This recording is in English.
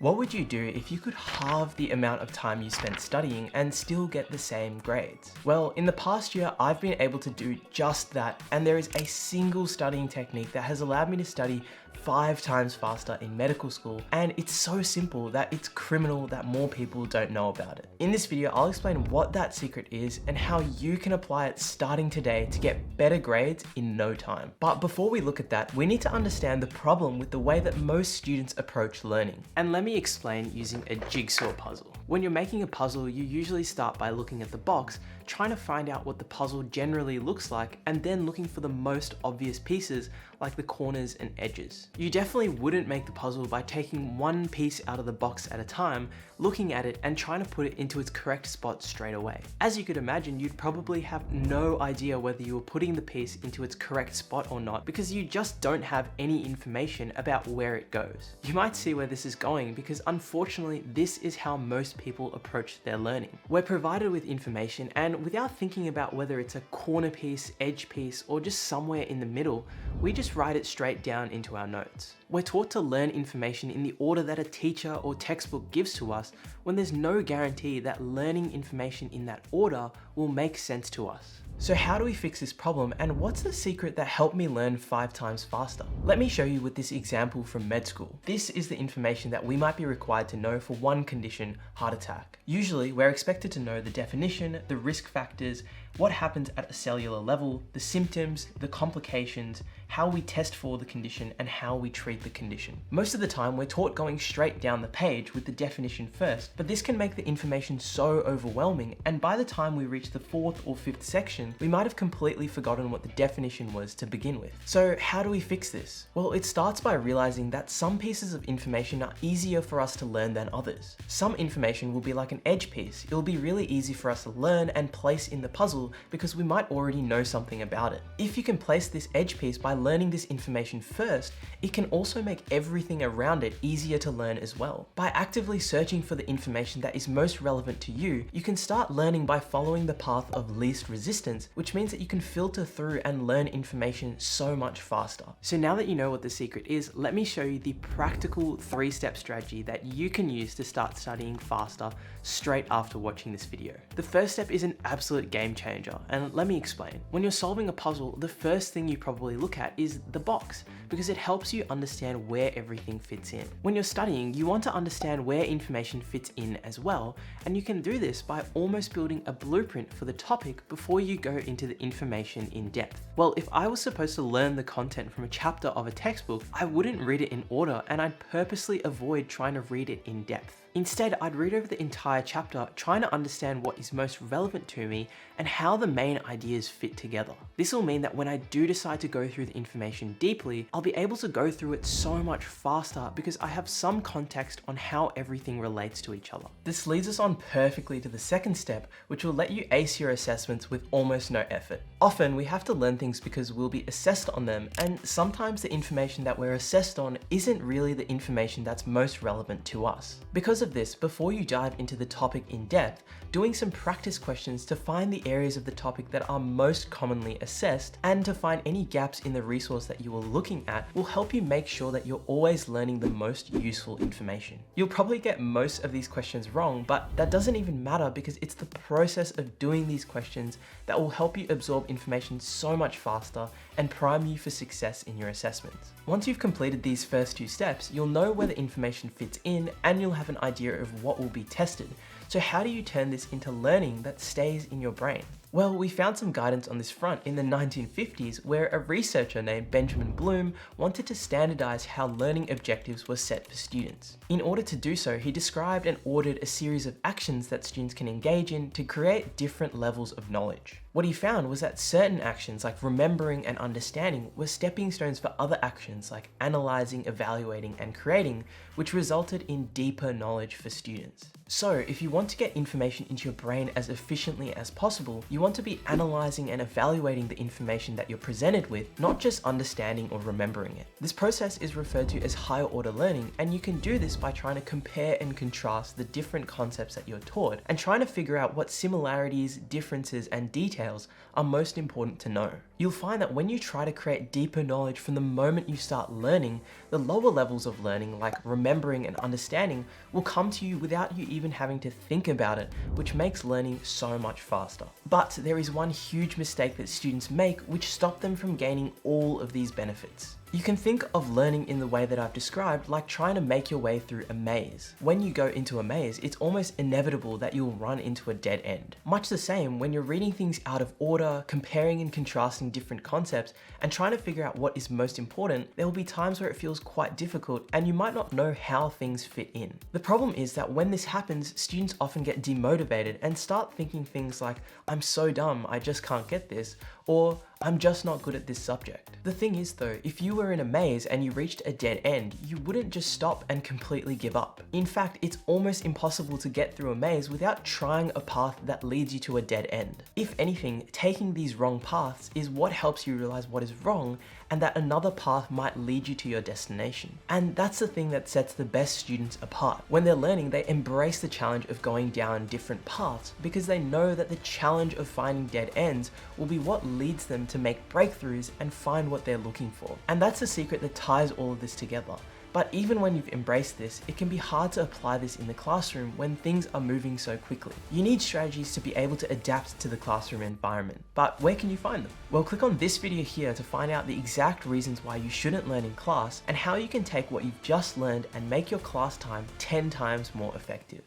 What would you do if you could halve the amount of time you spent studying and still get the same grades? Well, in the past year, I've been able to do just that, and there is a single studying technique that has allowed me to study 5 times faster in medical school, and it's so simple that it's criminal that more people don't know about it. In this video, I'll explain what that secret is and how you can apply it starting today to get better grades in no time. But before we look at that, we need to understand the problem with the way that most students approach learning. And let me explain using a jigsaw puzzle. When you're making a puzzle, you usually start by looking at the box, trying to find out what the puzzle generally looks like, and then looking for the most obvious pieces like the corners and edges. You definitely wouldn't make the puzzle by taking one piece out of the box at a time, looking at it and trying to put it into its correct spot straight away. As you could imagine, you'd probably have no idea whether you were putting the piece into its correct spot or not because you just don't have any information about where it goes. You might see where this is going because unfortunately, this is how most people approach their learning. We're provided with information, and without thinking about whether it's a corner piece, edge piece, or just somewhere in the middle, we just write it straight down into our notes. We're taught to learn information in the order that a teacher or textbook gives to us, when there's no guarantee that learning information in that order will make sense to us. So how do we fix this problem, and what's the secret that helped me learn 5 times faster? Let me show you with this example from med school. This is the information that we might be required to know for one condition, heart attack. Usually, we're expected to know the definition, the risk factors, what happens at a cellular level, the symptoms, the complications, how we test for the condition, and how we treat the condition. Most of the time, we're taught going straight down the page with the definition first, but this can make the information so overwhelming, and by the time we reach the 4th or 5th section, we might have completely forgotten what the definition was to begin with. So how do we fix this? Well, it starts by realizing that some pieces of information are easier for us to learn than others. Some information will be like an edge piece. It'll be really easy for us to learn and place in the puzzle because we might already know something about it. If you can place this edge piece by learning this information first, it can also make everything around it easier to learn as well. By actively searching for the information that is most relevant to you, you can start learning by following the path of least resistance, which means that you can filter through and learn information so much faster. So now that you know what the secret is, let me show you the practical 3-step strategy that you can use to start studying faster straight after watching this video. The first step is an absolute game changer, and let me explain. When you're solving a puzzle, the first thing you probably look at is the box, because it helps you understand where everything fits in. When you're studying, you want to understand where information fits in as well, and you can do this by almost building a blueprint for the topic before you go into the information in depth. Well, if I was supposed to learn the content from a chapter of a textbook, I wouldn't read it in order, and I'd purposely avoid trying to read it in depth. Instead, I'd read over the entire chapter, trying to understand what is most relevant to me and how the main ideas fit together. This will mean that when I do decide to go through the information deeply, I'll be able to go through it so much faster because I have some context on how everything relates to each other. This leads us on perfectly to the second step, which will let you ace your assessments with almost no effort. Often, we have to learn things because we'll be assessed on them, and sometimes the information that we're assessed on isn't really the information that's most relevant to us. Because of this, before you dive into the topic in depth, doing some practice questions to find the areas of the topic that are most commonly assessed and to find any gaps in the resource that you are looking at will help you make sure that you're always learning the most useful information. You'll probably get most of these questions wrong, but that doesn't even matter because it's the process of doing these questions that will help you absorb information so much faster and prime you for success in your assessments. Once you've completed these first 2 steps, you'll know where the information fits in and you'll have an idea of what will be tested. So how do you turn this into learning that stays in your brain? Well, we found some guidance on this front in the 1950s where a researcher named Benjamin Bloom wanted to standardize how learning objectives were set for students. In order to do so, he described and ordered a series of actions that students can engage in to create different levels of knowledge. What he found was that certain actions like remembering and understanding were stepping stones for other actions like analyzing, evaluating, and creating, which resulted in deeper knowledge for students. So if you want to get information into your brain as efficiently as possible, you want to be analyzing and evaluating the information that you're presented with, not just understanding or remembering it. This process is referred to as higher order learning, and you can do this by trying to compare and contrast the different concepts that you're taught and trying to figure out what similarities, differences, and details are most important to know. You'll find that when you try to create deeper knowledge from the moment you start learning, the lower levels of learning like remembering remembering and understanding will come to you without you even having to think about it, which makes learning so much faster. But there is one huge mistake that students make which stop them from gaining all of these benefits. You can think of learning in the way that I've described, like trying to make your way through a maze. When you go into a maze, it's almost inevitable that you'll run into a dead end. Much the same when you're reading things out of order, comparing and contrasting different concepts, and trying to figure out what is most important, there will be times where it feels quite difficult and you might not know how things fit in. The problem is that when this happens, students often get demotivated and start thinking things like, I'm so dumb, I just can't get this, or I'm just not good at this subject. The thing is though, if you were in a maze and you reached a dead end, you wouldn't just stop and completely give up. In fact, it's almost impossible to get through a maze without trying a path that leads you to a dead end. If anything, taking these wrong paths is what helps you realize what is wrong and that another path might lead you to your destination. And that's the thing that sets the best students apart. When they're learning, they embrace the challenge of going down different paths because they know that the challenge of finding dead ends will be what leads them to make breakthroughs and find what they're looking for. And that's the secret that ties all of this together. But even when you've embraced this, it can be hard to apply this in the classroom when things are moving so quickly. You need strategies to be able to adapt to the classroom environment. But where can you find them? Well, click on this video here to find out the exact reasons why you shouldn't learn in class and how you can take what you've just learned and make your class time 10 times more effective.